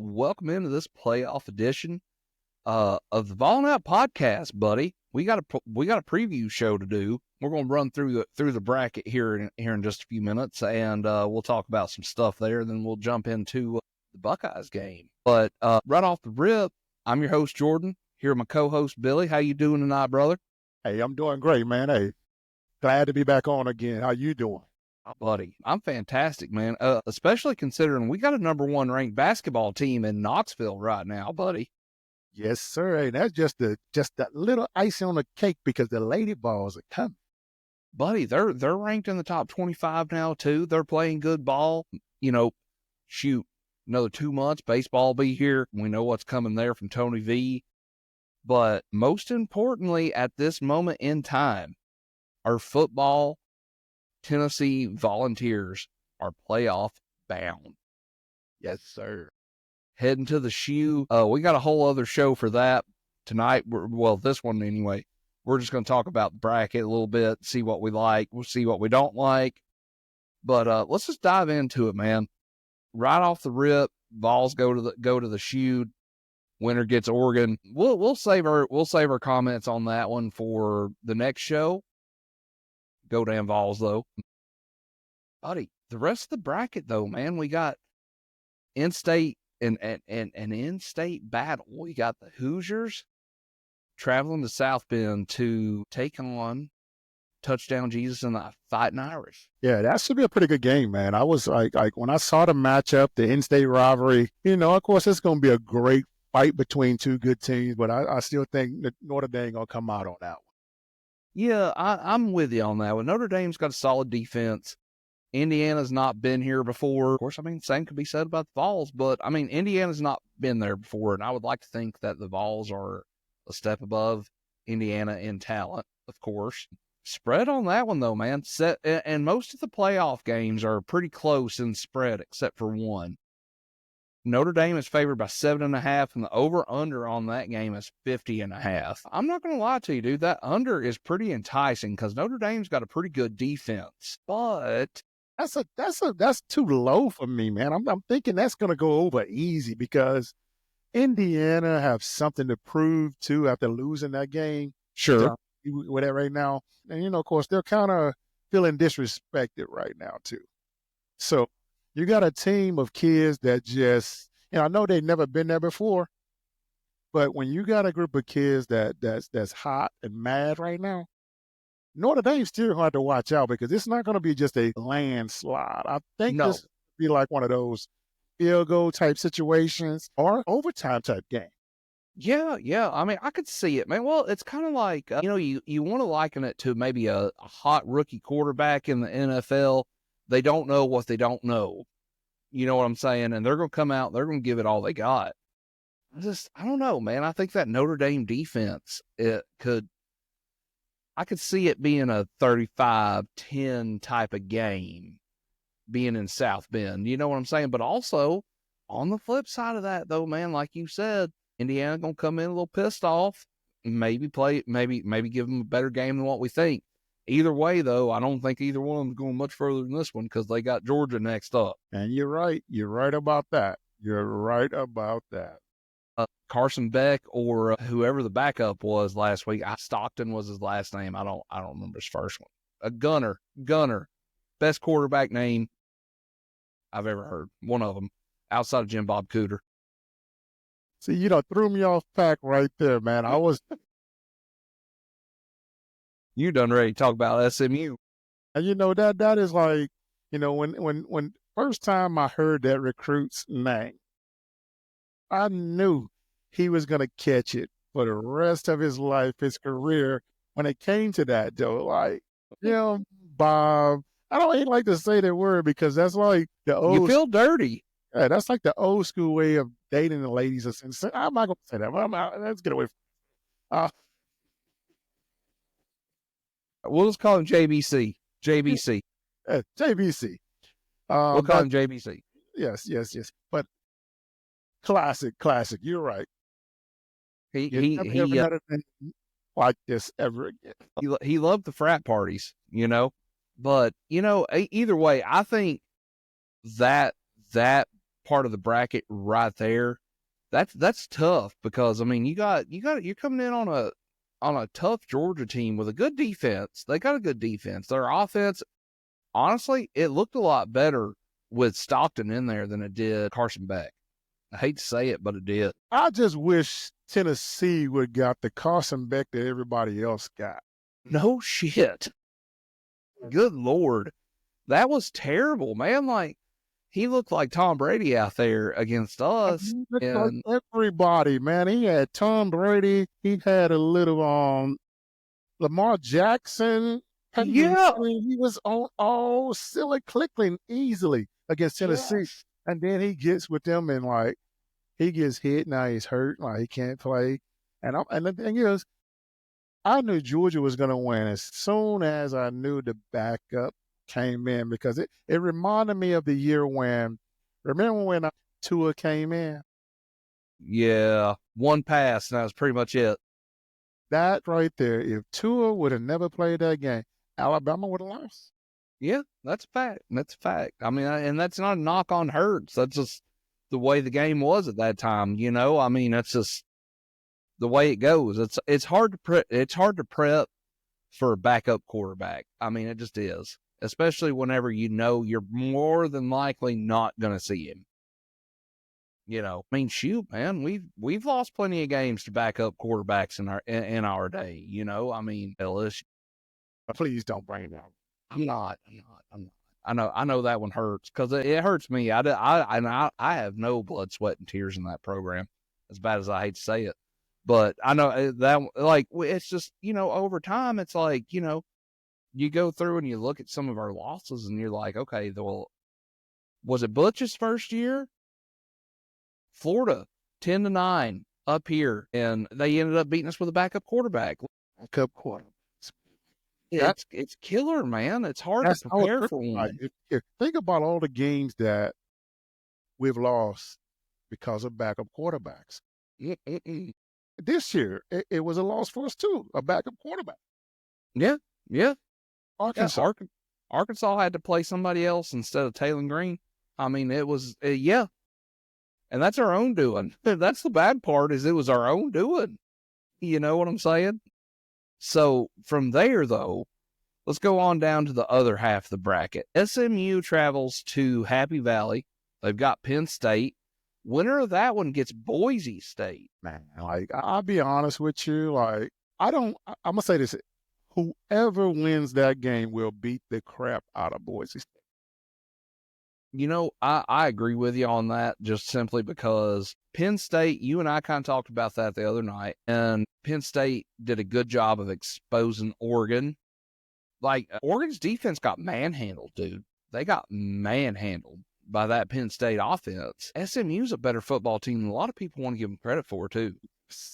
welcome into this playoff edition of the Ball Out podcast, buddy. We got a preview show to do. We're going to run through the bracket here in just a few minutes, and we'll talk about some stuff there. Then we'll jump into the Buckeyes game. But right off the rip, I'm your host Jordan. Here with my co-host Billy. How you doing tonight, brother? Hey, I'm doing great, man. Hey, glad to be back on again. How you doing? Oh, buddy, I'm fantastic, man. Especially considering we got a number 1 ranked basketball team in Knoxville right now, buddy. Yes, sir. Hey, that's just that little icing on the cake because the Lady Balls are coming. Buddy, they're ranked in the top 25 now too. They're playing good ball. You know, shoot, another 2 months, baseball will be here. We know what's coming there from Tony V. But most importantly, at this moment in time, our football Tennessee Volunteers are playoff bound. Yes, sir. Heading to the shoe. We got a whole other show for that tonight. This one anyway. We're just going to talk about the bracket a little bit, see what we like. We'll see what we don't like. But let's just dive into it, man. Right off the rip, Vols go to the shoe. Winner gets Oregon. We'll save our comments on that one for the next show. Go damn Vols though. Buddy, the rest of the bracket though, man, we got in-state and an in-state battle. We got the Hoosiers traveling to South Bend to take on Touchdown Jesus and the Fighting Irish. Yeah, that should be a pretty good game, man. I was like when I saw the matchup, the in-state rivalry, of course it's going to be a great fight between two good teams, but I still think that Notre Dame going to come out on that one. Yeah, I'm with you on that one. Notre Dame's got a solid defense. Indiana's not been here before. Of course, same could be said about the Vols, but, Indiana's not been there before, and I would like to think that the Vols are a step above Indiana in talent, of course. Spread on that one, though, man. And most of the playoff games are pretty close in spread, except for one. Notre Dame is favored by 7.5, and the over-under on that game is 50.5. I'm not going to lie to you, dude. That under is pretty enticing because Notre Dame's got a pretty good defense, but that's too low for me, man. I'm thinking that's going to go over easy because Indiana have something to prove too after losing that game. Sure, with that right now, and of course they're kind of feeling disrespected right now too. So. You got a team of kids that just, I know they've never been there before, but when you got a group of kids that's hot and mad right now, Notre Dame still going to have to watch out because it's not going to be just a landslide. I think this will be like one of those field goal type situations or overtime type game. Yeah. I could see it, man. Well, it's kind of like, you want to liken it to maybe a hot rookie quarterback in the NFL. They don't know what they don't know. You know what I'm saying? And they're going to come out, they're going to give it all they got. I don't know, man. I think that Notre Dame defense, I could see it being a 35-10 type of game being in South Bend. You know what I'm saying? But also, on the flip side of that, though, man, like you said, Indiana going to come in a little pissed off, maybe give them a better game than what we think. Either way, though, I don't think either one of them is going much further than this one because they got Georgia next up. And you're right. You're right about that. Carson Beck or whoever the backup was last week. Stockton was his last name. I don't remember his first one. A Gunner. Best quarterback name I've ever heard. One of them outside of Jim Bob Cooter. See, threw me off pack right there, man. I was... You done ready to talk about SMU. And that is like, when first time I heard that recruit's name, I knew he was going to catch it for the rest of his life, his career. When it came to that, though, like, Bob, I don't even like to say that word because that's like the old. You feel dirty. Yeah, that's like the old school way of dating the ladies. I'm not going to say that. Let's get away from it. We'll just call him JBC. JBC. JBC. We'll call him JBC. Yes. But classic. You're right. He had anything like this ever again. He loved the frat parties, But either way, I think that part of the bracket right there, that's tough because I mean you're coming in on a tough Georgia team with a good defense. They got a good defense. Their offense, honestly, it looked a lot better with Stockton in there than it did Carson Beck. I hate to say it, but it did. I just wish Tennessee would got the Carson Beck that everybody else got. No shit. Good Lord. That was terrible, man. Like, he looked like Tom Brady out there against us. And everybody, man. He had Tom Brady. He had a little Lamar Jackson. yeah. He was on all silly clickling easily against Tennessee. Yes. And then he gets with them and like he gets hit. Now he's hurt. Like he can't play. And the thing is, I knew Georgia was going to win as soon as I knew the backup came in because it reminded me of the year remember when Tua came in? Yeah. One pass, and that was pretty much it. That right there, if Tua would have never played that game, Alabama would have lost. Yeah, that's a fact. That's a fact. I mean, and that's not a knock on Hurts. That's just the way the game was at that time. You know, I mean, that's just the way it goes. It's hard to prep for a backup quarterback. I mean, it just is, especially whenever you know you're more than likely not going to see him. You know, I mean, shoot, man, we've lost plenty of games to backup quarterbacks in our day. You know, I mean, LSU. Please don't bring it up. I'm not. I know that one hurts because it hurts me. I have no blood, sweat, and tears in that program, as bad as I hate to say it. But I know that, like, it's just, you know, over time, it's like, you know, you go through and you look at some of our losses and you're like, okay, well, was it Butch's first year? Florida, 10-9 up here, and they ended up beating us with a backup quarterback. Backup quarterback. It's killer, man. It's hard to prepare for one. Think about all the games that we've lost because of backup quarterbacks. This year, it was a loss for us too, a backup quarterback. Yeah. Arkansas. Yeah, Arkansas had to play somebody else instead of Taylor Green. I mean, it was, yeah. And that's our own doing. That's the bad part, is it was our own doing. You know what I'm saying? So from there, though, let's go on down to the other half of the bracket. SMU travels to Happy Valley. They've got Penn State. Winner of that one gets Boise State. Man, like, I'll be honest with you. Like, I'm going to say this. Whoever wins that game will beat the crap out of Boise State. You know, I agree with you on that, just simply because Penn State, you and I kind of talked about that the other night, and Penn State did a good job of exposing Oregon. Like, Oregon's defense got manhandled, dude. They got manhandled by that Penn State offense. SMU's a better football team than a lot of people want to give them credit for, too.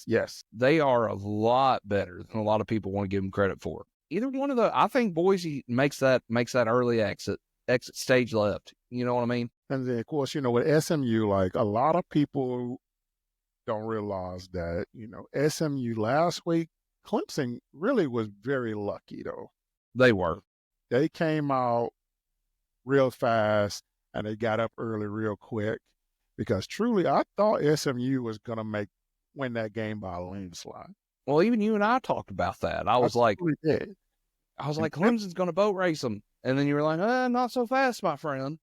Yes. They are a lot better than a lot of people want to give them credit for. Either one of I think Boise makes that early exit stage left. You know what I mean? And then, of course, you know, with SMU, like, a lot of people don't realize that, you know, SMU last week, Clemson really was very lucky, though. They were. They came out real fast and they got up early real quick because truly I thought SMU was going to win that game by a landslide. Well, even you and I talked about that. I was like, Clemson's going to boat race them. And then you were like, not so fast, my friend.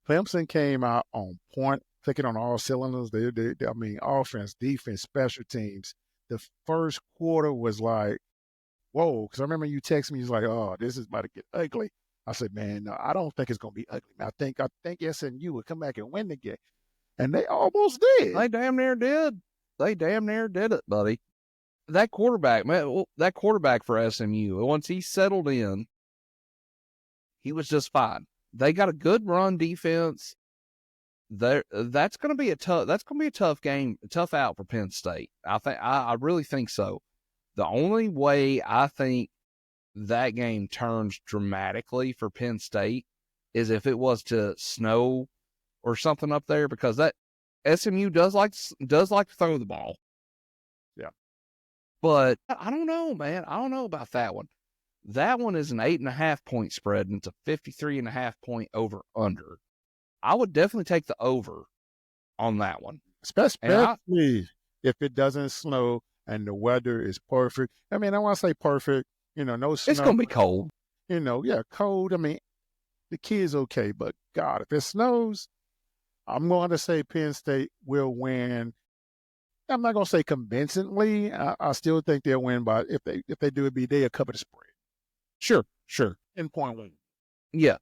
Clemson came out on point, clicking on all cylinders. They I mean, offense, defense, special teams. The first quarter was like, whoa, because I remember you texted me, you was like, oh, this is about to get ugly. I said, man, no, I don't think it's going to be ugly. I think SMU would come back and win the game. And they almost did. They damn near did. They damn near did it, buddy. That quarterback, man, that quarterback for SMU, once he settled in, he was just fine. They got a good run defense. That's going to be a tough game, tough out for Penn State. I really think so. The only way I think that game turns dramatically for Penn State is if it was to snow or something up there, because that SMU does like to throw the ball. Yeah. But I don't know, man. I don't know about that one. That one is an 8.5 point spread, and it's a 53.5 point over under. I would definitely take the over on that one. Especially if it doesn't snow and the weather is perfect. I mean, I want to say perfect, no It's snow, going to be cold. yeah, cold. I mean, the kid's okay, but God, if it snows, I'm going to say Penn State will win. I'm not going to say convincingly. I still think they'll win, but if they do it, they'll cover the spread Sure. in point one. Yeah.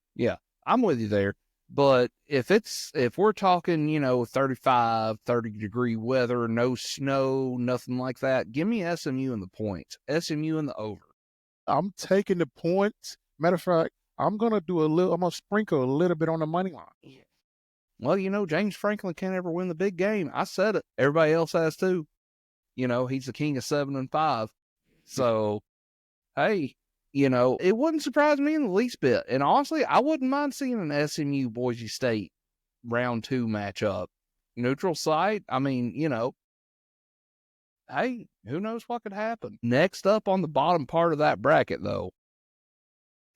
I'm with you there. But if we're talking, 35, 30-degree weather, no snow, nothing like that, give me SMU in the points. SMU in the over. I'm taking the points. Matter of fact, I'm going to sprinkle a little bit on the money line. Yeah. Well, James Franklin can't ever win the big game. I said it. Everybody else has too. He's the king of 7 and 5. So, hey, it wouldn't surprise me in the least bit. And honestly, I wouldn't mind seeing an SMU Boise State round 2 matchup. Neutral site. I mean, hey, who knows what could happen. Next up on the bottom part of that bracket, though,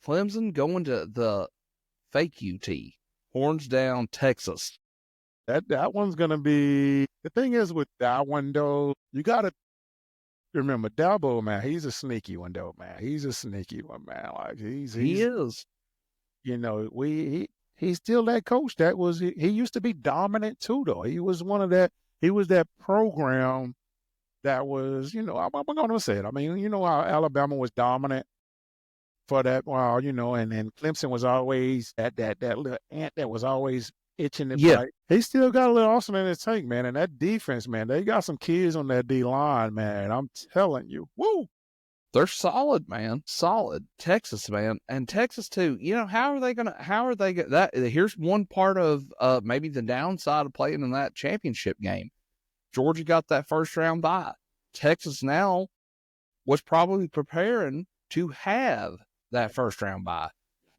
Clemson going to the fake UT, horns down, Texas. That one's going to be, the thing is with that one, though, you got to remember, Dabo, man, he's a sneaky one, though, man. He's a sneaky one, man. Like, he is. He's still that coach he used to be dominant, too, though. He was that program that was, I'm going to say it. I mean, how Alabama was dominant for that while, and then Clemson was always that little ant that was always itching to fight. He still got a little Austin in his tank, man. And that defense, man, they got some kids on that D line, man. I'm telling you, woo. They're solid, man. Solid. Texas, man. And Texas, too. How are they that? Here's one part of maybe the downside of playing in that championship game. Georgia got that first round bye. Texas now was probably preparing to have that first round bye.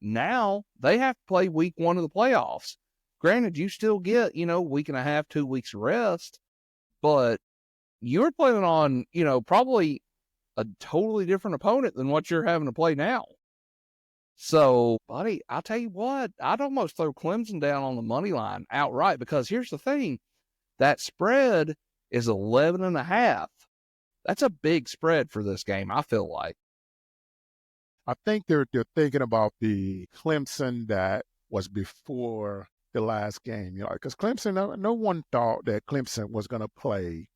Now they have to play week 1 of the playoffs. Granted, you still get, week and a half, 2 weeks of rest, but you're playing on, probably a totally different opponent than what you're having to play now. So, buddy, I'll tell you what, I'd almost throw Clemson down on the money line outright, because here's the thing, that spread is 11.5. That's a big spread for this game, I feel like. I think they're thinking about the Clemson that was before the last game, because Clemson, no one thought that Clemson was going to play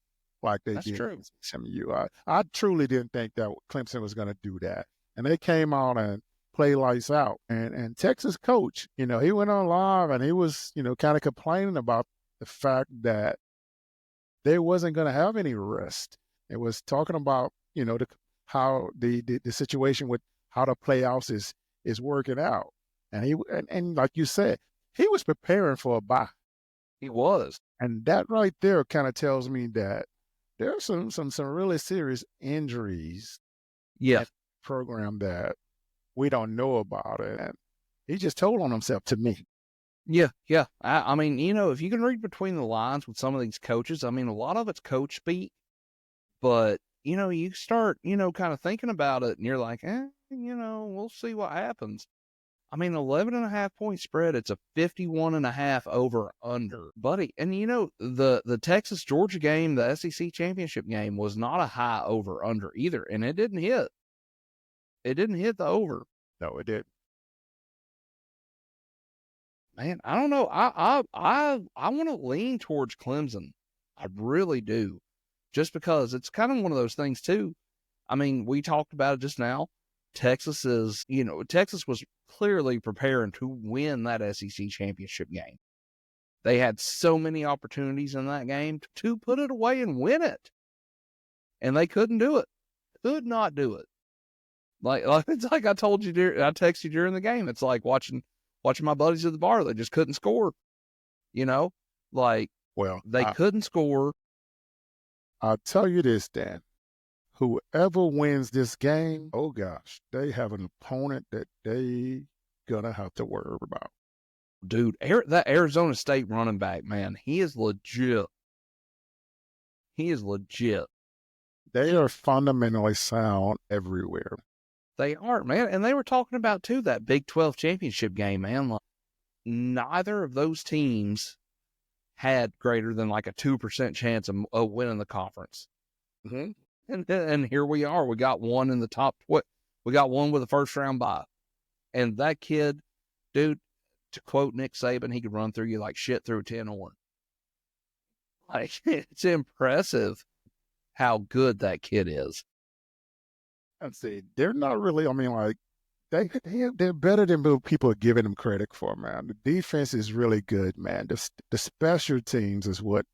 like they did. That's true. SMU. I truly didn't think that Clemson was going to do that. And they came out and played lights out. And Texas coach, he went on live and he was, kind of complaining about the fact that they wasn't going to have any rest. It was talking about, how the situation with how the playoffs is working out. And like you said, he was preparing for a bye. He was. And that right there kind of tells me that there are some really serious injuries in the program that we don't know about it. And he just told on himself to me. Yeah. I mean, if you can read between the lines with some of these coaches, I mean, a lot of it's coach speak, but, you start, kind of thinking about it and you're like, we'll see what happens. I mean, 11.5 point spread, it's a 51.5 over under, buddy. And the Texas Georgia game, the SEC championship game, was not a high over under either. And it didn't hit. It didn't hit the over. No, it didn't. Man, I don't know. I want to lean towards Clemson. I really do. Just because it's kind of one of those things too. I mean, we talked about it just now. Texas was clearly preparing to win that SEC championship game. They had so many opportunities in that game to put it away and win it. And they couldn't do it. Could not do it. Like it's like I told you, I texted you during the game. It's like watching my buddies at the bar. They just couldn't score. They couldn't score. I'll tell you this, Dan. Whoever wins this game, oh gosh, they have an opponent that they gonna have to worry about. Dude, that Arizona State running back, man, he is legit. He is legit. They are fundamentally sound everywhere. They are, man. And they were talking about, too, that Big 12 championship game, man. Like, neither of those teams had greater than like a 2% chance of winning the conference. Mm-hmm. And here we are. We got one in the top. We got one with a first round bye. And that kid, dude, to quote Nick Saban, he could run through you like shit through a tin horn. Like, it's impressive how good that kid is. I'd say they're not really. I mean, like they're better than what people are giving them credit for, man. The defense is really good, man. The special teams is what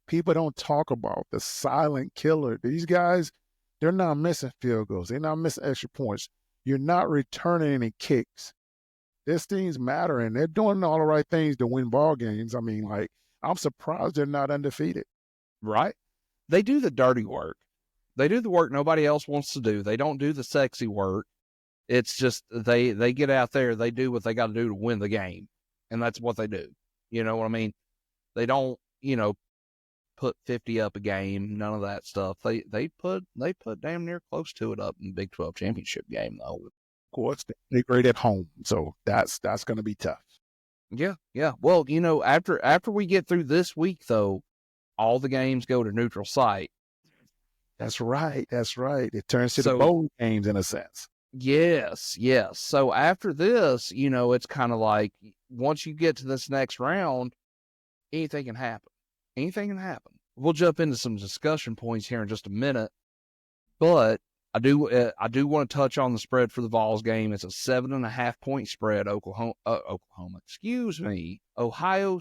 people don't talk about. The silent killer. These guys, they're not missing field goals. They're not missing extra points. You're not returning any kicks. This team's mattering. They're doing all the right things to win ball games. I mean, like, I'm surprised they're not undefeated. Right? They do the dirty work. They do the work nobody else wants to do. They don't do the sexy work. It's just they get out there, they do what they got to do to win the game. And that's what they do. You know what I mean? They don't, put 50 up a game, none of that stuff. They put damn near close to it up in the Big 12 championship game, though. Of course, they're great at home, so that's going to be tough. Yeah. Well, after we get through this week, though, all the games go to neutral site. That's right. It turns to the bowl games in a sense. Yes. So after this, it's kind of like once you get to this next round, anything can happen. We'll jump into some discussion points here in just a minute, but I do want to touch on the spread for the Vols game. It's a 7.5 point spread. Ohio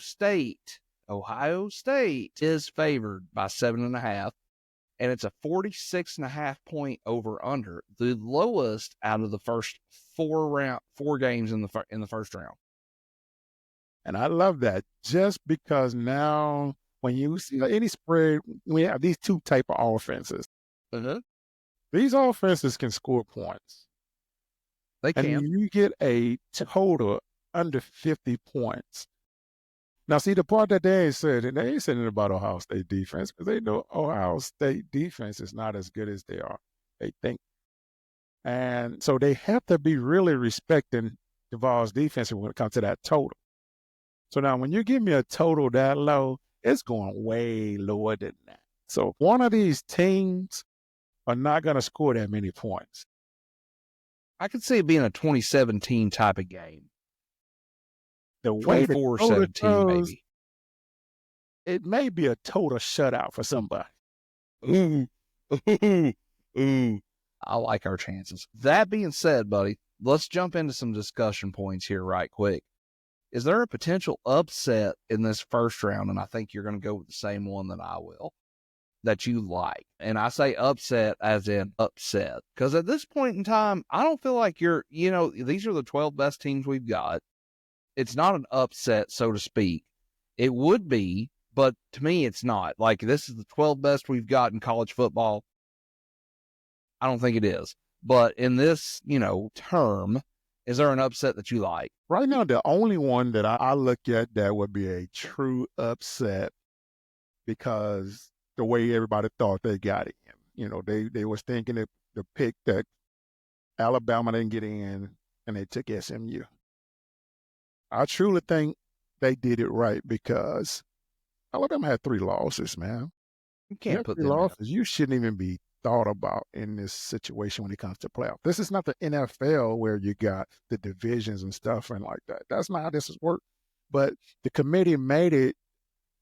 State is favored by 7.5, and it's a 46.5 point over under, the lowest out of the first four games in the first round. And I love that, just because now when you see any spread, we have these two type of offenses. Uh-huh. These offenses can score points. They can. And you get a total under 50 points. Now, see, the part that they ain't saying anything about Ohio State defense, because they know Ohio State defense is not as good as they think. And so they have to be really respecting the Vols defense when it comes to that total. So now when you give me a total that low, it's going way lower than that. So one of these teams are not going to score that many points. I could see it being a 2017 type of game. The way 24-17 maybe. It may be a total shutout for somebody. Ooh. I like our chances. That being said, buddy, let's jump into some discussion points here right quick. Is there a potential upset in this first round? And I think you're going to go with the same one that I will, that you like. And I say upset as in upset. Because at this point in time, I don't feel like these are the 12 best teams we've got. It's not an upset, so to speak. It would be, but to me, it's not. Like, this is the 12 best we've got in college football. I don't think it is. But in this, term, is there an upset that you like? Right now, the only one that I look at that would be a true upset, because the way everybody thought they got it in. They was thinking that the pick that Alabama didn't get in, and they took SMU. I truly think they did it right, because Alabama had 3 losses, man. You can't put 3 them losses. out. You shouldn't even be thought about in this situation when it comes to playoff. This is not the NFL where you got the divisions and stuff and like that. That's not how this has worked. But the committee made it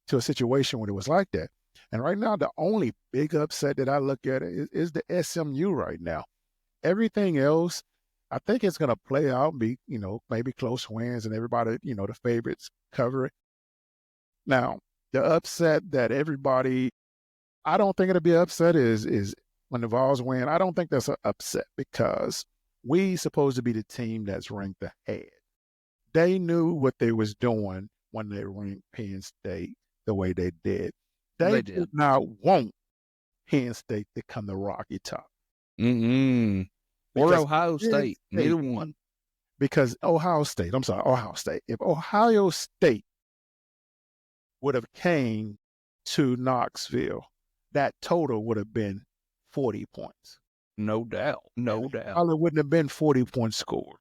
to a situation where it was like that. And right now, the only big upset that I look at is the SMU right now. Everything else, I think it's going to play out, be, maybe close wins and everybody, the favorites cover it. Now, the upset that everybody, I don't think it'll be an upset is when the Vols win. I don't think that's an upset, because we supposed to be the team that's ranked ahead. They knew what they was doing when they ranked Penn State the way they did. They did not want Penn State to come to Rocky Top. Or Ohio State. Neither one. Because Ohio State. If Ohio State would have came to Knoxville, that total would have been 40 points. No doubt. Probably wouldn't have been 40 points scored.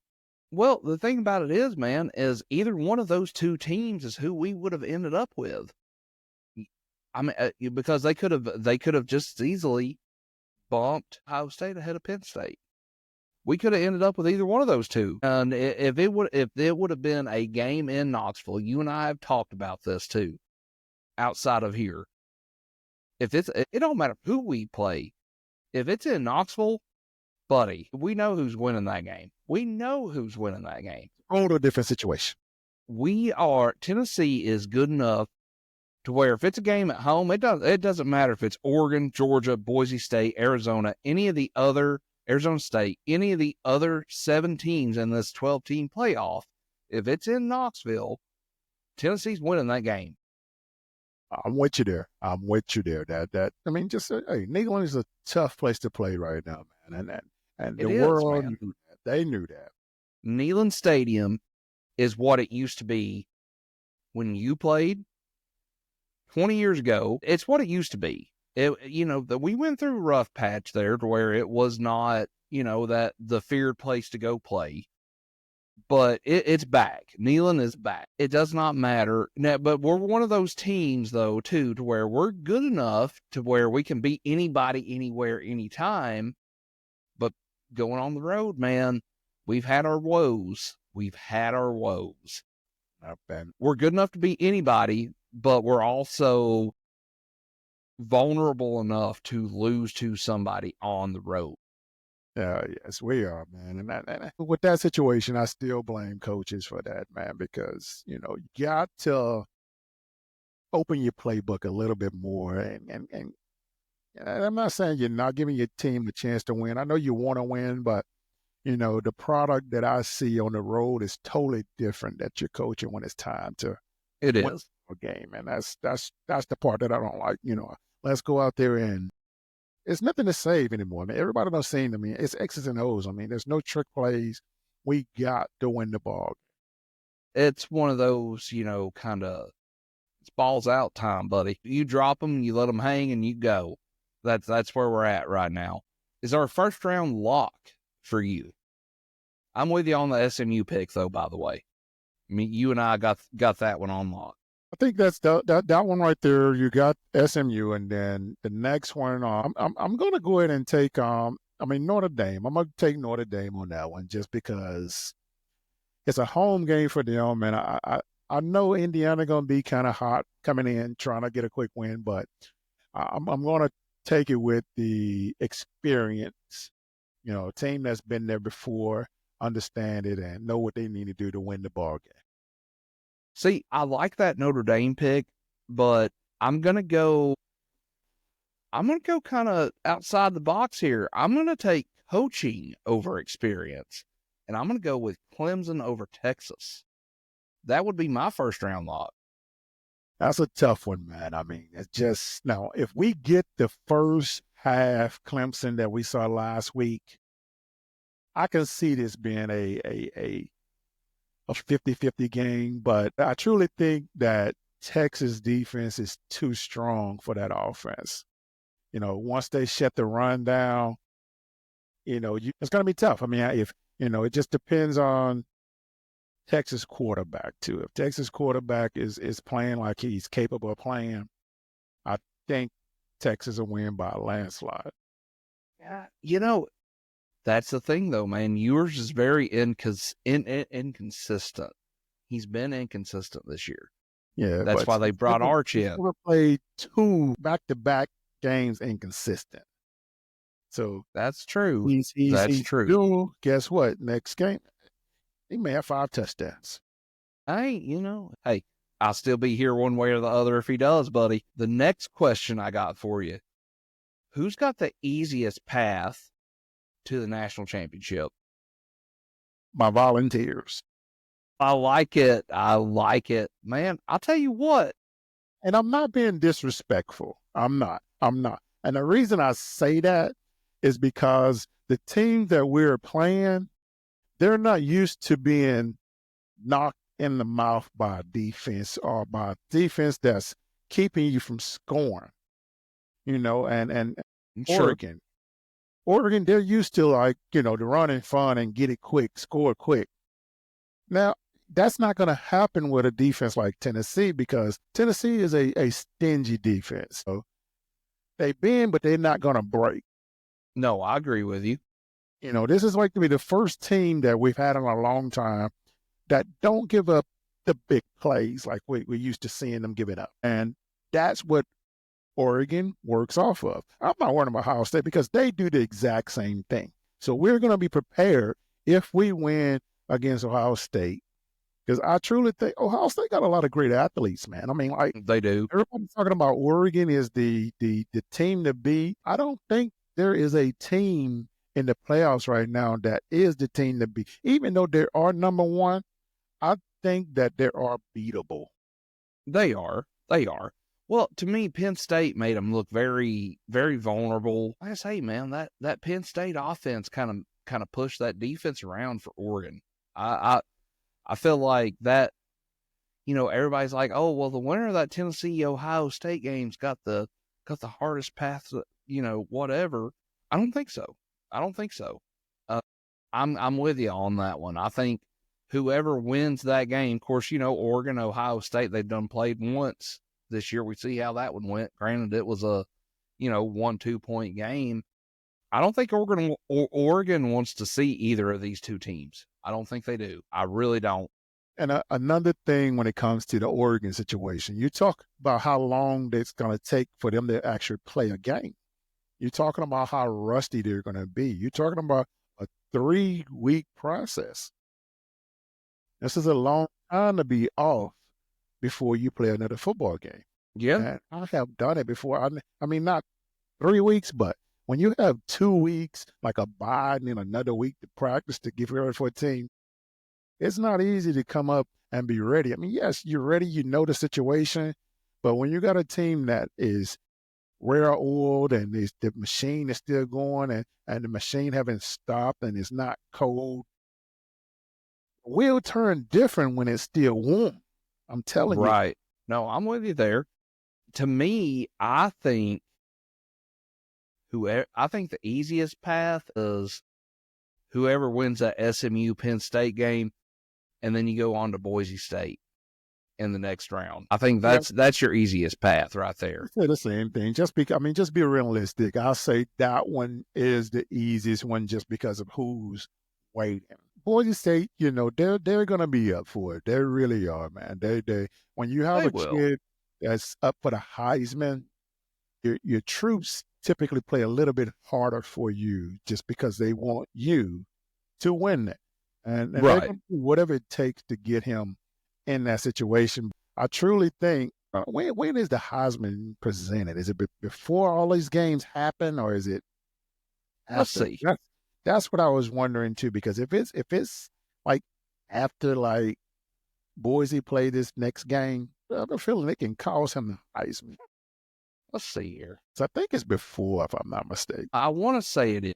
Well, the thing about it is, man, is either one of those two teams is who we would have ended up with. I mean, because they could have just as easily bumped Ohio State ahead of Penn State. We could have ended up with either one of those two. And if it would have been a game in Knoxville, you and I have talked about this too, outside of here. It don't matter who we play. If it's in Knoxville, buddy, we know who's winning that game. We know who's winning that game. Total different situation. Tennessee is good enough to where if it's a game at home, it doesn't matter if it's Oregon, Georgia, Boise State, Arizona, Arizona State, any of the other 7 teams in this 12-team playoff. If it's in Knoxville, Tennessee's winning that game. I'm with you there. That I mean, just hey, Neyland is a tough place to play right now, man. And the world knew that. They knew that. Neyland Stadium is what it used to be when you played 20 years ago. It's what it used to be. We went through a rough patch there to where it was not, that the feared place to go play. But it's back. Neyland is back. It does not matter. Now, but we're one of those teams, though, too, to where we're good enough to where we can beat anybody, anywhere, anytime. But going on the road, man, we've had our woes. We're good enough to beat anybody, but we're also vulnerable enough to lose to somebody on the road. Yes, we are, man. And with that situation, I still blame coaches for that, man, because, you got to open your playbook a little bit more. And I'm not saying you're not giving your team a chance to win. I know you want to win, but, the product that I see on the road is totally different that you're coaching when it's time to win a game. And that's the part that I don't like. Let's go out there and it's nothing to save anymore. I mean, everybody knows saying to me, it's X's and O's. I mean, there's no trick plays. We got to win the ball. It's one of those, kind of, it's balls out time, buddy. You drop them, you let them hang, and you go. That's where we're at right now. Is our first round lock for you? I'm with you on the SMU pick, though, by the way. I mean, you and I got that one on lock. I think that's that one right there. You got SMU, and then the next one. I'm going to go ahead and take Notre Dame. I'm going to take Notre Dame on that one just because it's a home game for them, and I know Indiana going to be kind of hot coming in trying to get a quick win, but I'm going to take it with the experience. A team that's been there before, understand it, and know what they need to do to win the ball game. See, I like that Notre Dame pick, but I'm going to go kind of outside the box here. I'm going to take coaching over experience, and I'm going to go with Clemson over Texas. That would be my first round lock. That's a tough one, man. I mean, it's just now, if we get the first half Clemson that we saw last week, I can see this being a 50-50 game, but I truly think that Texas defense is too strong for that offense. Once they shut the run down, it's going to be tough. I mean, it just depends on Texas quarterback too. If Texas quarterback is playing like he's capable of playing, I think Texas will win by a landslide. Yeah, that's the thing, though, man. Ewers is very inconsistent. He's been inconsistent this year. Yeah, that's why they brought Arch in. He's played 2 back-to-back games inconsistent. So that's true. That's true. Guess what? Next game, he may have 5 touchdowns. Hey, I'll still be here one way or the other if he does, buddy. The next question I got for you: who's got the easiest path to the national championship? My Volunteers. I like it. Man, I'll tell you what. And I'm not being disrespectful. I'm not. And the reason I say that is because the team that we're playing, they're not used to being knocked in the mouth by defense or by defense that's keeping you from scoring. And sure. Oregon, they're used to to run and fun and get it quick, score quick. Now, that's not going to happen with a defense like Tennessee because Tennessee is a stingy defense. So they bend, but they're not going to break. No, I agree with you. This is like to be the first team that we've had in a long time that don't give up the big plays like we're used to seeing them give it up. And that's what Oregon works off of. I'm not worried about Ohio State because they do the exact same thing. So we're going to be prepared if we win against Ohio State. Because I truly think Ohio State got a lot of great athletes, man. I mean, like They do. everybody's talking about Oregon is the team to beat. I don't think there is a team in the playoffs right now that is the team to beat. Even though they are number one, I think that they are beatable. They are. They are. Well, to me, Penn State made them look very, very vulnerable. Like I say, man, that Penn State offense kind of pushed that defense around for Oregon. I feel like that. Everybody's like, oh, well, the winner of that Tennessee Ohio State game's got the hardest path. Whatever. I don't think so. I don't think so. I'm with you on that one. I think whoever wins that game, of course, Oregon, Ohio State, they've done played once this year. We see how that one went. Granted, it was a 1-2 point game. I don't think Oregon wants to see either of these two teams. I don't think they do. I really don't. And another thing when it comes to the Oregon situation, you talk about how long it's going to take for them to actually play a game. You're talking about how rusty they're going to be. You're talking about a 3-week process. This is a long time to be off before you play another football game. Yeah. And I have done it before. I mean, not 3 weeks, but when you have 2 weeks, like a bye and then another week to practice to get ready for a team, it's not easy to come up and be ready. I mean, yes, you're ready. You know the situation. But when you got a team that is rare oiled and the machine is still going and the machine haven't stopped and it's not cold, will turn different when it's still warm. I'm telling you. Right. No, I'm with you there. To me, I think the easiest path is whoever wins that SMU Penn State game, and then you go on to Boise State in the next round. I think that's your easiest path right there. I say the same thing. Just be realistic. I'll say that one is the easiest one just because of who's waiting. Boise State, they're gonna be up for it. They really are, man. They when you have kid that's up for the Heisman, your troops typically play a little bit harder for you just because they want you to win it. And right. They're going to do whatever it takes to get him in that situation. I truly think, when is the Heisman presented? Is it before all these games happen or is it after? Let's see. That's what I was wondering too, because if it's like after like Boise play this next game, I have a feeling they can cause him the Heisman. Let's see here. So I think it's before, if I'm not mistaken. I want to say it is.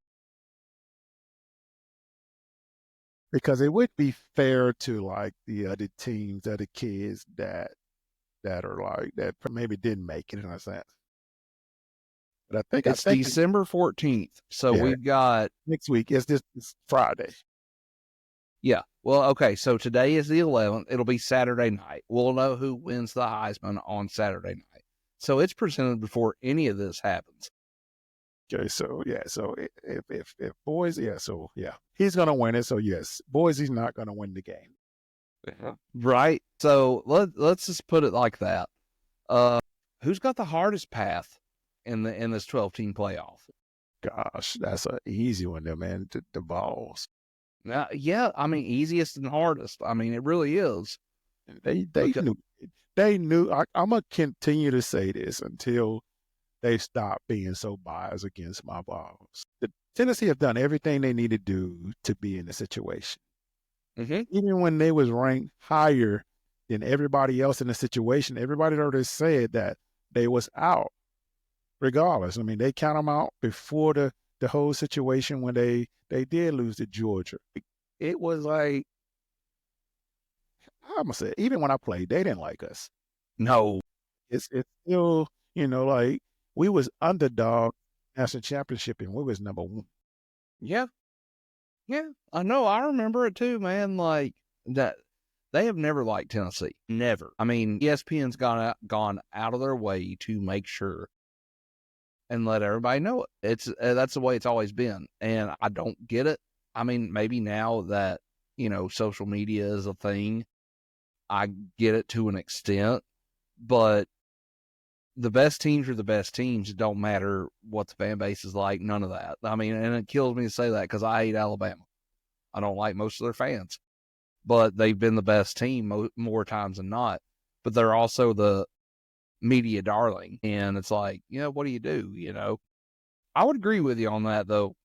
Because it would be fair to like the other teams, other kids that are like that maybe didn't make it in a sense. But I think it's December 14th. So we've got next week. It's Friday. Yeah. Well, okay. So today is the 11th. It'll be Saturday night. We'll know who wins the Heisman on Saturday night. So it's presented before any of this happens. Okay, so yeah, so if Boise, he's gonna win it. So yes, Boise's not gonna win the game, right? So let's just put it like that. Who's got the hardest path in this 12-team playoff? Gosh, that's an easy one, there, man. The Vols. Now, yeah, I mean, easiest and hardest. I mean, it really is. They knew. I'm gonna continue to say this until they stop being so biased against my Vols. The Tennessee have done everything they need to do to be in the situation. Mm-hmm. Even when they was ranked higher than everybody else in the situation, everybody already said that they was out regardless. I mean, they count them out before the whole situation when they did lose to Georgia. It was like, I'm going to say, even when I played, they didn't like us. No. It's still, like, we was underdog national championship and we was number one. Yeah. Yeah. I know. I remember it too, man. Like They have never liked Tennessee. Never. I mean, ESPN's gone out of their way to make sure and let everybody know it. That's the way it's always been. And I don't get it. I mean, maybe now that, social media is a thing, I get it to an extent, but the best teams are the best teams. It don't matter what the fan base is like, none of that. I mean, and it kills me to say that because I hate Alabama. I don't like most of their fans, but they've been the best team more times than not. But they're also the media darling. And it's like, what do you do? I would agree with you on that, though,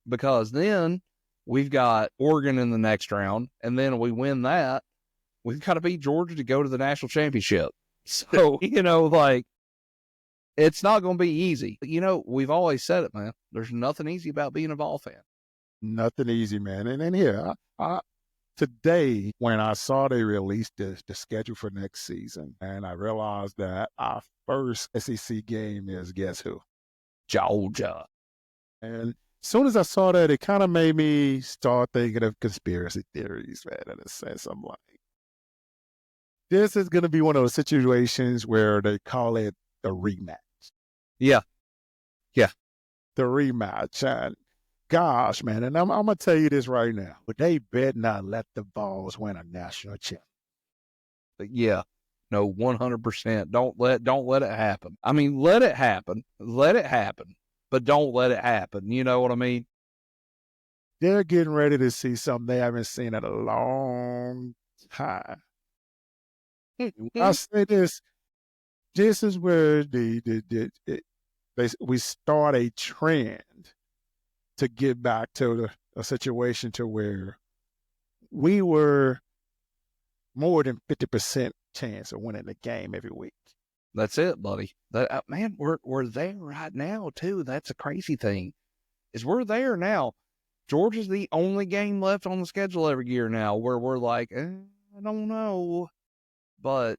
because then we've got Oregon in the next round, and then we win that, we've got to beat Georgia to go to the national championship. So, it's not going to be easy. We've always said it, man. There's nothing easy about being a Vol fan. Nothing easy, man. And then here, today, when I saw they released the schedule for next season, and I realized that our first SEC game is, guess who? Georgia. And as soon as I saw that, it kind of made me start thinking of conspiracy theories, man, in a sense. I'm like, this is going to be one of those situations where they call it the rematch. Yeah. The rematch. And gosh, man, and I'm going to tell you this right now, but they better not let the Vols win a national championship. Yeah. No, 100%. Don't let it happen. I mean, let it happen, but don't let it happen. You know what I mean? They're getting ready to see something they haven't seen in a long time. I'll say this is where we start a trend to get back to a situation to where we were more than 50% chance of winning the game every week. That's it, buddy. Man, we're there right now too. That's a crazy thing, is we're there now. Georgia's the only game left on the schedule every year now where we're like, I don't know, but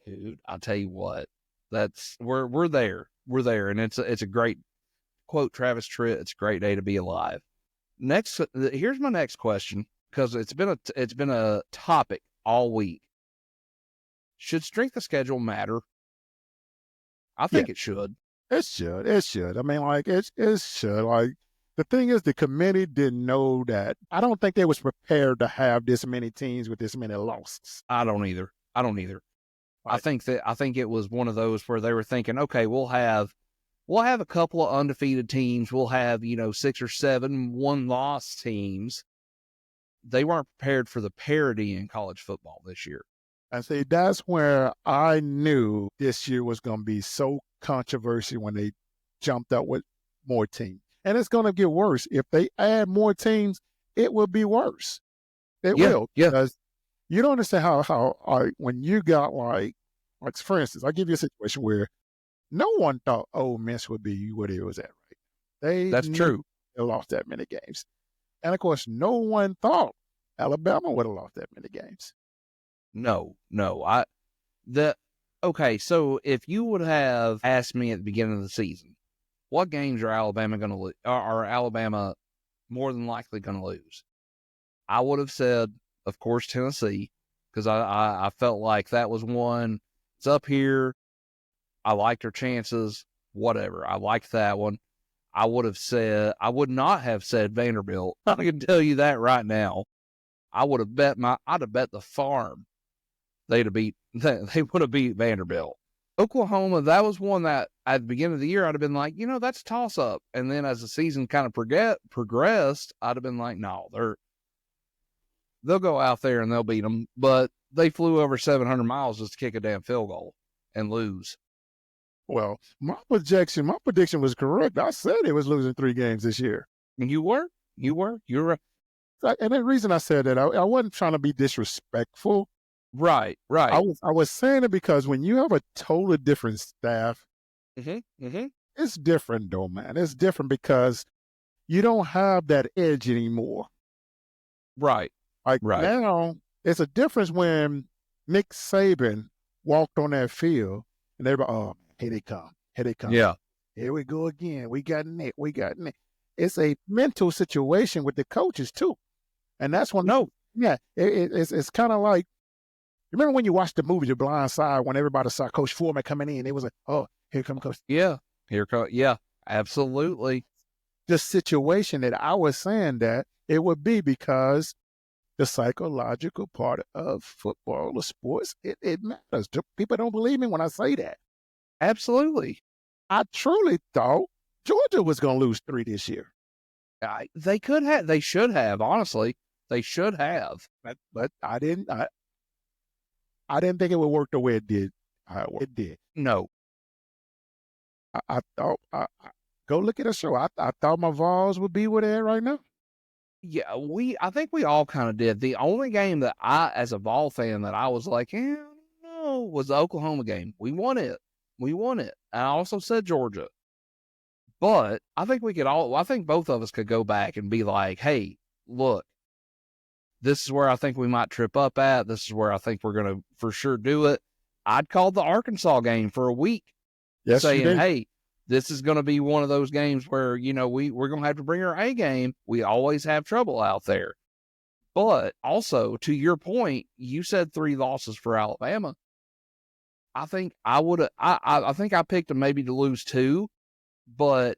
dude, I'll tell you what, we're there, and it's a great quote, Travis Tritt. It's a great day to be alive. Next, here's my next question, because it's been a topic all week. Should strength of schedule matter? I think it should. It should. I mean, like, it should. Like, the thing is, the committee didn't know that. I don't think they was prepared to have this many teams with this many losses. I don't either. Right. I think it was one of those where they were thinking, okay, we'll have a couple of undefeated teams. We'll have, 6 or 7 one-loss teams. They weren't prepared for the parity in college football this year. And see, that's where I knew this year was going to be so controversial when they jumped up with more teams. And it's going to get worse. If they add more teams, it will be worse. It will. Yeah. Because you don't understand how when you got like, for instance, I'll give you a situation where no one thought Ole Miss would be what it was at, right? That's true. They lost that many games. And, of course, no one thought Alabama would have lost that many games. No. Okay, so if you would have asked me at the beginning of the season, what games are Alabama going to lose? Are Alabama more than likely going to lose? I would have said, of course, Tennessee, because I felt like that was one. It's up here. I liked their chances. Whatever. I liked that one. I would not have said Vanderbilt. I can tell you that right now. I'd have bet the farm they would have beat Vanderbilt. Oklahoma, that was one that at the beginning of the year I'd have been like, that's a toss up. And then as the season kind of progressed, I'd have been like, no, they'll go out there and they'll beat them. But they flew over 700 miles just to kick a damn field goal and lose. Well, my prediction was correct. I said it was losing 3 games this year. And you were right. And the reason I said that, I wasn't trying to be disrespectful. Right. I was saying it because when you have a totally different staff, it's different though, man. It's different because you don't have that edge anymore. Right. Now, it's a difference when Nick Saban walked on that field and everybody, oh, here they come. Yeah. Here we go again. We got Nick. It's a mental situation with the coaches too. And that's when Yeah, it's kind of like, remember when you watched the movie The Blind Side when everybody saw Coach Foreman coming in? It was like, oh, here come Coach. Yeah. Yeah, absolutely. The situation that I was saying that it would be because the psychological part of football or sports, it matters. People don't believe me when I say that. Absolutely. I truly thought Georgia was going to lose 3 this year. They should have, honestly. They should have. But I didn't. I didn't think it would work the way it did. It did. No. I thought. Go look at the show. I thought my Vols would be where they're at right now. Yeah, I think we all kind of did. The only game that I, as a Vol fan, that I was like, no, was the Oklahoma game. We won it. And I also said Georgia. But I think I think both of us could go back and be like, hey, look, this is where I think we might trip up at. This is where I think we're going to for sure do it. I'd called the Arkansas game for a week, saying, hey, this is going to be one of those games where, we're going to have to bring our A game. We always have trouble out there. But also, to your point, you said 3 losses for Alabama. I think I think I picked them maybe to lose 2, but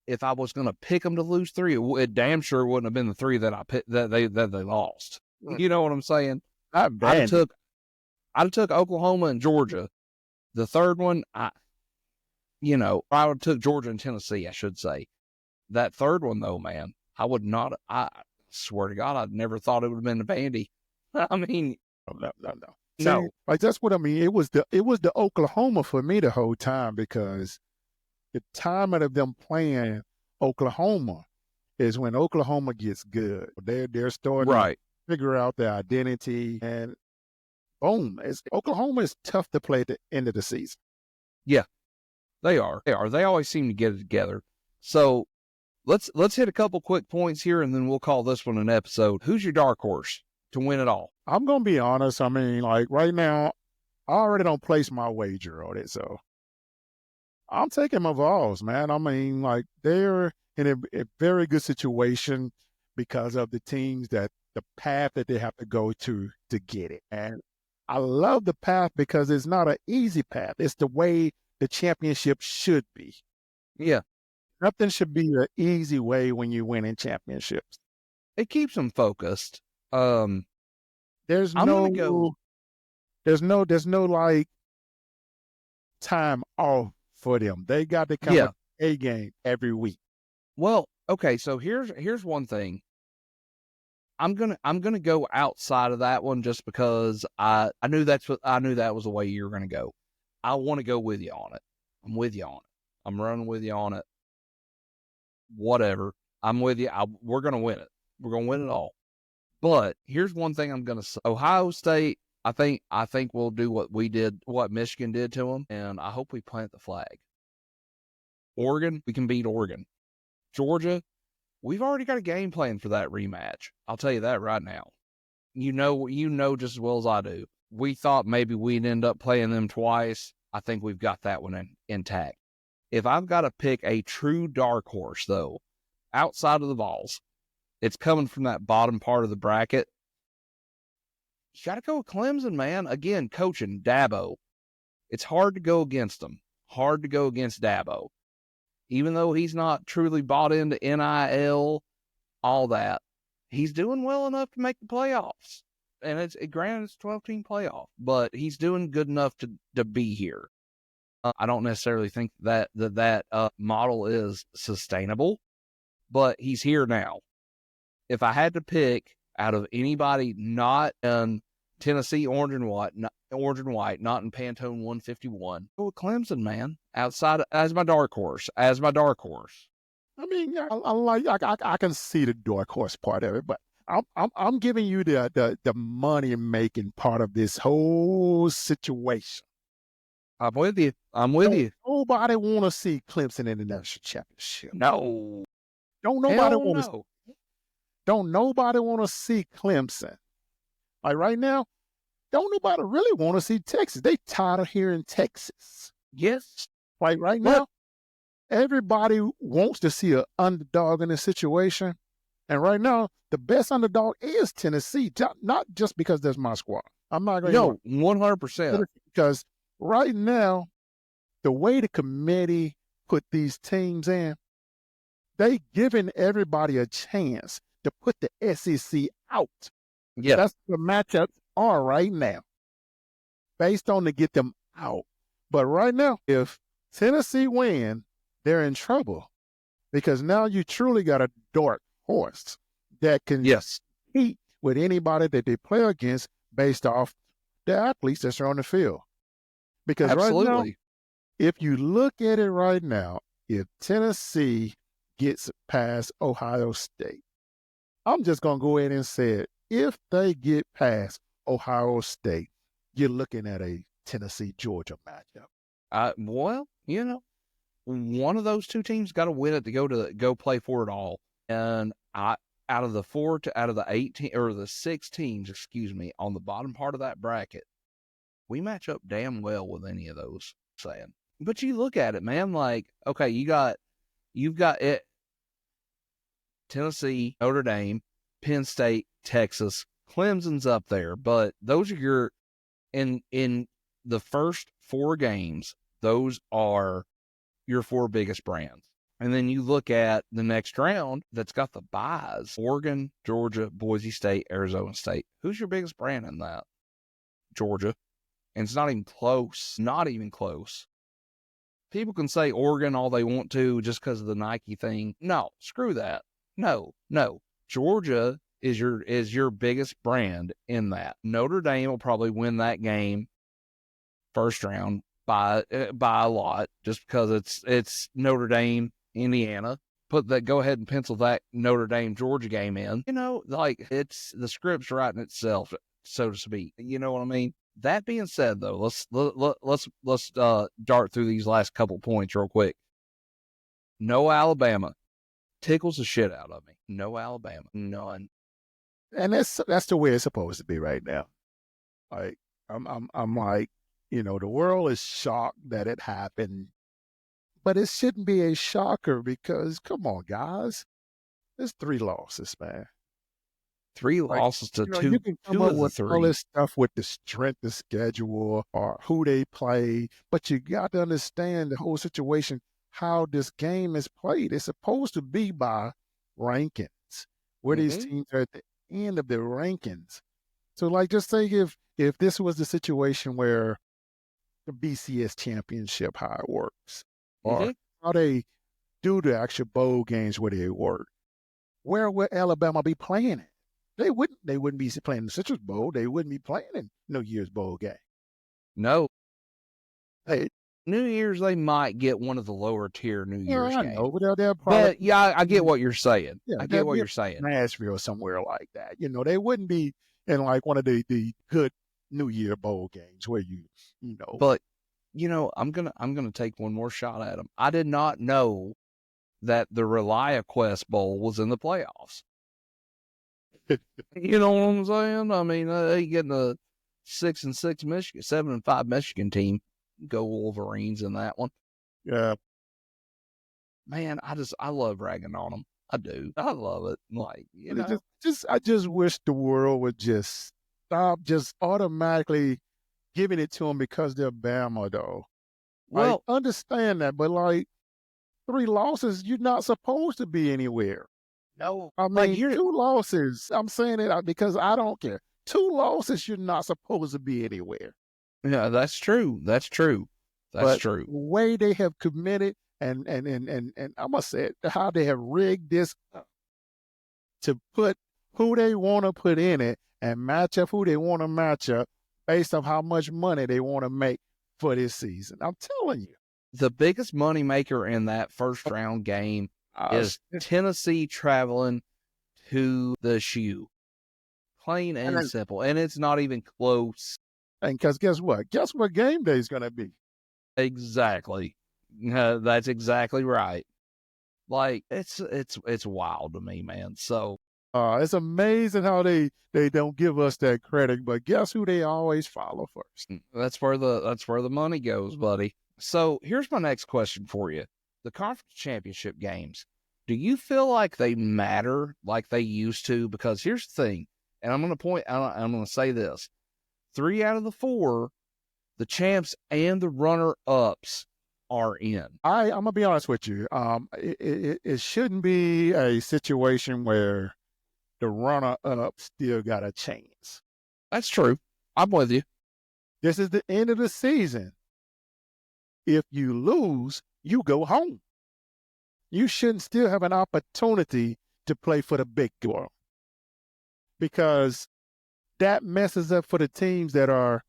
if I was going to pick them to lose 3, it damn sure wouldn't have been the 3 that I picked that they lost. You know what I'm saying? I'd have took Oklahoma and Georgia. The third one, I would have took Georgia and Tennessee, I should say. That third one, though, man, I would not. I swear to God, I'd never thought it would have been the Vandy. I mean, no. See, like that's what I mean. It was the Oklahoma for me the whole time, because the time of them playing Oklahoma is when Oklahoma gets good. They're starting to figure out their identity, and boom, Oklahoma is tough to play at the end of the season. Yeah, they are. They always seem to get it together. So let's hit a couple quick points here, and then we'll call this one an episode. Who's your dark horse to win it all? I'm gonna be honest. I mean, like right now, I already don't place my wager on it, so I'm taking my Vols, man. I mean, like they're in a very good situation because of the the path that they have to go to get it. And I love the path because it's not an easy path. It's the way the championship should be. Yeah. Nothing should be an easy way when you win in championships. It keeps them focused. There's no like time off for them. They got to come with a game every week. Well, okay, so here's one thing. I'm gonna go outside of that one just because I knew that was the way you were gonna go. I want to go with you on it. I'm with you on it. I'm running with you on it. Whatever. I'm with you. We're gonna win it. We're gonna win it all. But here's one thing I'm gonna say. Ohio State, I think we'll do what Michigan did to them, and I hope we plant the flag. Oregon, we can beat Oregon. Georgia, we've already got a game plan for that rematch. I'll tell you that right now. You know just as well as I do. We thought maybe we'd end up playing them twice. I think we've got that one intact. If I've got to pick a true dark horse, though, outside of the Vols, it's coming from that bottom part of the bracket. You got to go with Clemson, man. Again, coaching Dabo. It's hard to go against them. Hard to go against Dabo. Even though he's not truly bought into NIL, all that, he's doing well enough to make the playoffs. And granted, it's a 12-team playoff, but he's doing good enough to be here. I don't necessarily think that model is sustainable, but he's here now. If I had to pick out of anybody not in Tennessee orange and white, not in Pantone 151, go with Clemson, man. Outside as my dark horse. I mean, I can see the dark horse part of it, but I'm giving you the money making part of this whole situation. I'm with you. Nobody want to see Clemson in the national championship. No. Don't nobody want to see Clemson. Like right now, don't nobody really want to see Texas. They tired of hearing Texas. Yes. Like right now, everybody wants to see an underdog in a situation, And right now, the best underdog is Tennessee, not just because there's my squad. I'm not going to No, 100%. because right now, the way the committee put these teams in, they giving everybody a chance to put the SEC out. Yeah. That's what the matchups are right now, based on to get them out. But right now, if Tennessee win, they're in trouble because now you truly got a dark horse that can Yes. compete with anybody that they play against based off the athletes that's on the field. Because right now, Absolutely. if you look at it right now, if Tennessee gets past Ohio State, I'm just going to go ahead and say it. If they get past Ohio State, you're looking at a Tennessee-Georgia matchup. Well, one of those two teams got to win it to go play for it all. And out of the 18 or the 6 teams, on the bottom part of that bracket, we match up damn well with any of those. Saying, but you look at it, man. Like, okay, you've got it. Tennessee, Notre Dame, Penn State, Texas, Clemson's up there, but those are your in the first 4 games. Those are your 4 biggest brands. And then you look at the next round that's got the byes: Oregon, Georgia, Boise State, Arizona State. Who's your biggest brand in that? Georgia. And it's not even close. Not even close. People can say Oregon all they want to just because of the Nike thing. No, screw that. No. Georgia is your biggest brand in that. Notre Dame will probably win that game first round by a lot, just because it's Notre Dame, Indiana. Go ahead and pencil that Notre Dame Georgia game in. Like, it's the script's writing itself, so to speak. You know what I mean? That being said, though, let's dart through these last couple points real quick. No Alabama tickles the shit out of me. No Alabama, none. And that's the way it's supposed to be right now. Like, I'm like, the world is shocked that it happened, but it shouldn't be a shocker because, come on, guys, there's 3 losses, man. 3 losses to two. You can come two up of the with 3. all this stuff with the strength of schedule or who they play, but you got to understand the whole situation, how this game is played. It's supposed to be by rankings, where these teams are at the end of their rankings. So, like, just say if this was the situation where the BCS championship, how it works, or how they do the actual bowl games where they work, where would Alabama be playing it? They wouldn't be playing the Citrus Bowl. They wouldn't be playing in New Year's Bowl game. No. Hey, New Year's, they might get one of the lower tier New Year's games. know, but they'll probably. But yeah, I get what you're saying. Yeah, I get what you're saying. Nashville, somewhere like that. They wouldn't be in like one of the good New Year Bowl games where you know. But I'm gonna take one more shot at them. I did not know that the ReliaQuest Bowl was in the playoffs. You know what I'm saying? I mean, they getting a 6-6 Michigan, 7-5 Michigan team. Go Wolverines in that one. Yeah. Man, I love ragging on them. I do. I love it. Like, I just wish the world would just stop just automatically giving it to them because they're Bama, though. Well, I understand that, but like 3 losses, you're not supposed to be anywhere. no, I mean, 2 losses. I'm saying it because I don't care. 2 losses, you're not supposed to be anywhere. Yeah, that's true. That's true. That's true. The way they have committed and I must say it, how they have rigged this up to put who they want to put in it and match up who they want to match up based on how much money they want to make for this season. I'm telling you. The biggest money maker in that first round game is Tennessee traveling to the shoe. Plain and simple. And it's not even close. And because guess what? Guess what game day is going to be? Exactly. That's exactly right. Like, it's wild to me, man. So it's amazing how they don't give us that credit, but guess who they always follow first? That's where the money goes, buddy. So here's my next question for you. The conference championship games. Do you feel like they matter like they used to? Because here's the thing, and I'm going to say this: 3 out of the 4, the champs and the runner-ups are in. I'm gonna be honest with you. It shouldn't be a situation where the runner-up still got a chance. That's true. I'm with you. This is the end of the season. If you lose, you go home. You shouldn't still have an opportunity to play for the big girl, because that messes up for the teams that are,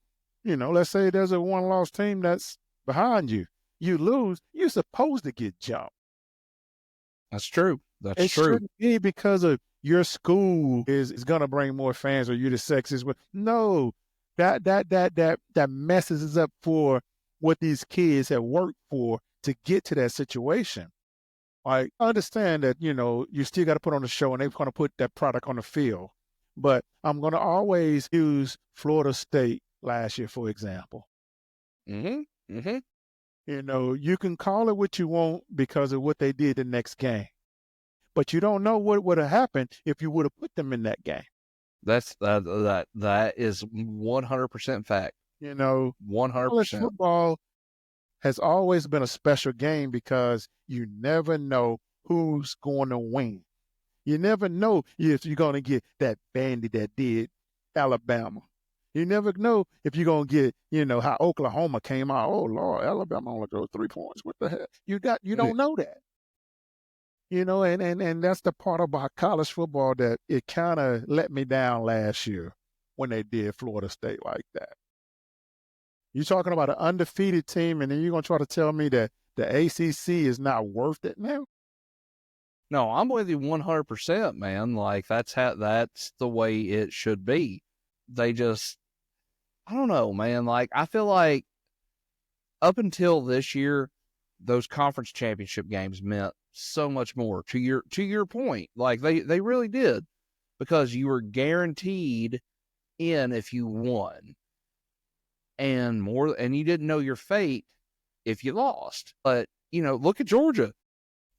let's say there's a one-loss team that's behind you. You lose, you're supposed to get jumped. That's true. That's It true. shouldn't be because of your school is going to bring more fans or you're the sexiest. No, that messes up for what these kids have worked for to get to that situation. I understand that, you still got to put on the show and they're going to put that product on the field. But I'm going to always use Florida State last year, for example. Mm-hmm. Mm-hmm. You can call it what you want because of what they did the next game. But you don't know what would have happened if you would have put them in that game. That is 100% fact. 100%. College football has always been a special game because you never know who's going to win. You never know if you're going to get that bandit that did Alabama. You never know if you're going to get, how Oklahoma came out. Oh, Lord, Alabama only threw 3 points. What the heck? You don't know that. And that's the part about college football that it kind of let me down last year when they did Florida State like that. You're talking about an undefeated team, and then you're going to try to tell me that the ACC is not worth it now? No, I'm with you 100%, man. Like, that's the way it should be. They just, I don't know, man. Like, I feel like up until this year, those conference championship games meant so much more to your point. Like, they really did, because you were guaranteed in if you won, and you didn't know your fate if you lost. But, look at Georgia.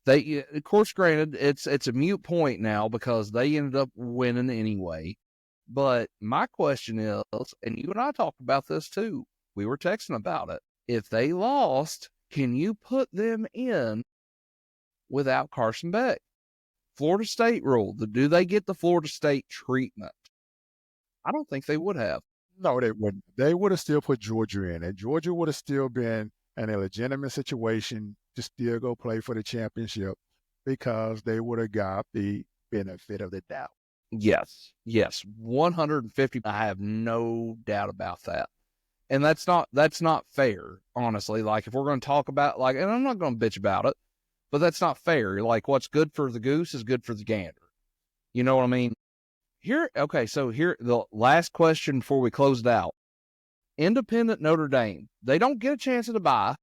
They, of course, granted, it's a moot point now because they ended up winning anyway. But my question is, and you and I talked about this too, we were texting about it. If they lost, can you put them in without Carson Beck? Florida State rule. Do they get the Florida State treatment? I don't think they would have. No, they wouldn't. They would have still put Georgia in, and Georgia would have still been in a legitimate situation to still go play for the championship because they would have got the benefit of the doubt. Yes, 150. I have no doubt about that. And that's not fair, honestly. Like, if we're going to talk about, like, and I'm not going to bitch about it, but that's not fair. Like, what's good for the goose is good for the gander. You know what I mean? So the last question before we close it out. Independent Notre Dame, they don't get a chance at a bye.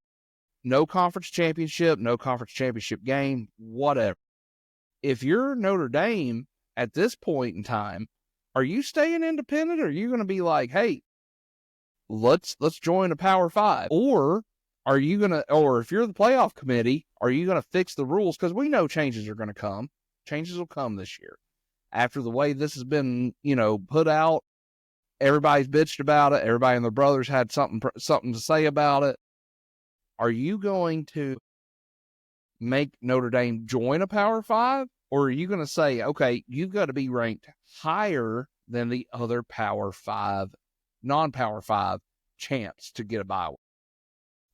No conference championship, no conference championship game, whatever. If you're Notre Dame at this point in time, are you staying independent, or are you going to be like, hey, let's join a Power 5? Or are you going to, or if you're the playoff committee, are you going to fix the rules? Because we know changes are going to come. Changes will come this year. After the way this has been, put out, everybody's bitched about it. Everybody and their brothers had something to say about it. Are you going to make Notre Dame join a Power 5? Or are you going to say, okay, you've got to be ranked higher than the other Power 5, non-Power 5 champs to get a bye?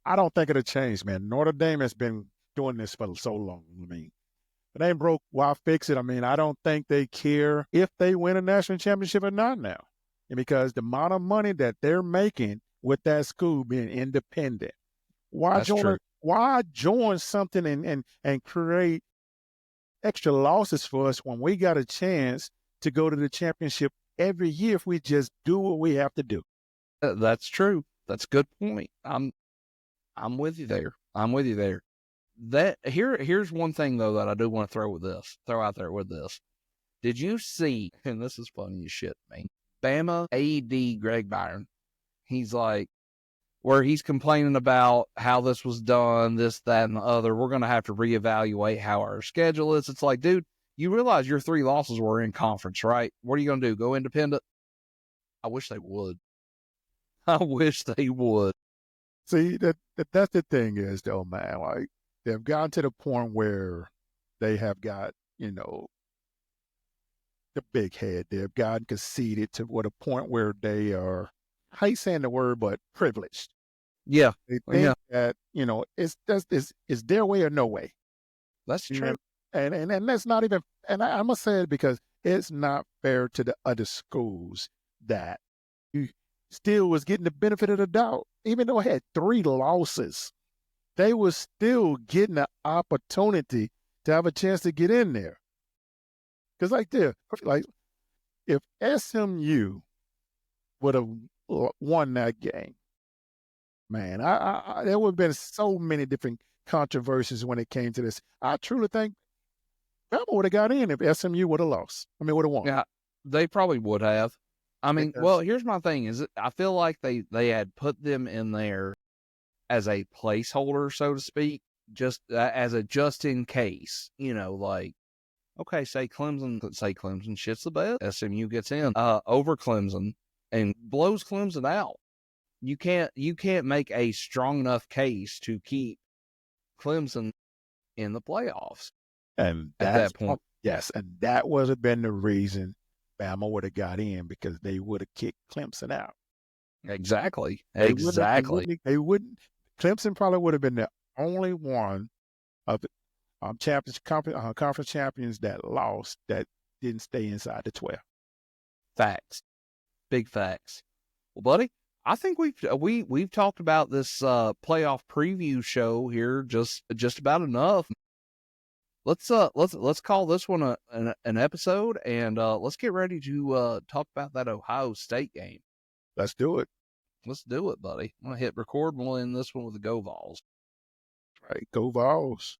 I don't think it'll change, man. Notre Dame has been doing this for so long. I mean, if it ain't broke, why fix it? I mean, I don't think they care if they win a national championship or not now. And because the amount of money that they're making with that school being independent, why join something and create extra losses for us when we got a chance to go to the championship every year if we just do what we have to do? That's true. That's a good point. I'm with you there. Here's one thing though that I do want to throw out there with this. Did you see, and this is funny as shit, man, Bama AD Greg Byron, he's like, where he's complaining about how this was done, this, that, and the other. We're going to have to reevaluate how our schedule is. It's like, dude, you realize your 3 losses were in conference, right? What are you going to do? Go independent? I wish they would. I wish they would. See, that's the thing is, though, man, like, they've gotten to the point where they have got, the big head. They've gotten conceited to what a point where they are, how you saying the word, but privileged. Yeah. They think that, it's their way or no way. That's true. And that's not even, and I must say it because it's not fair to the other schools that you still was getting the benefit of the doubt. Even though it had 3 losses, they was still getting the opportunity to have a chance to get in there. Because like if SMU would have won that game, man, there would have been so many different controversies when it came to this. I truly think Bama would have got in if SMU would have lost. I mean, would have won. Yeah, they probably would have. I mean, well, here's my thing is I feel like they had put them in there as a placeholder, so to speak, just as a just in case, like, okay, say Clemson shits the bed, SMU gets in over Clemson and blows Clemson out. You can't make a strong enough case to keep Clemson in the playoffs. And at that point, yes, and that would have been the reason Bama would have got in, because they would have kicked Clemson out. Exactly. They wouldn't. Clemson probably would have been the only one of the conference champions that lost that didn't stay inside the 12. Facts. Big facts. Well, buddy, I think we've talked about this playoff preview show here just about enough. Let's call this one an episode, and let's get ready to talk about that Ohio State game. Let's do it. Let's do it, buddy. I'm gonna hit record and we'll end this one with the Go Vols. Right, Go Vols.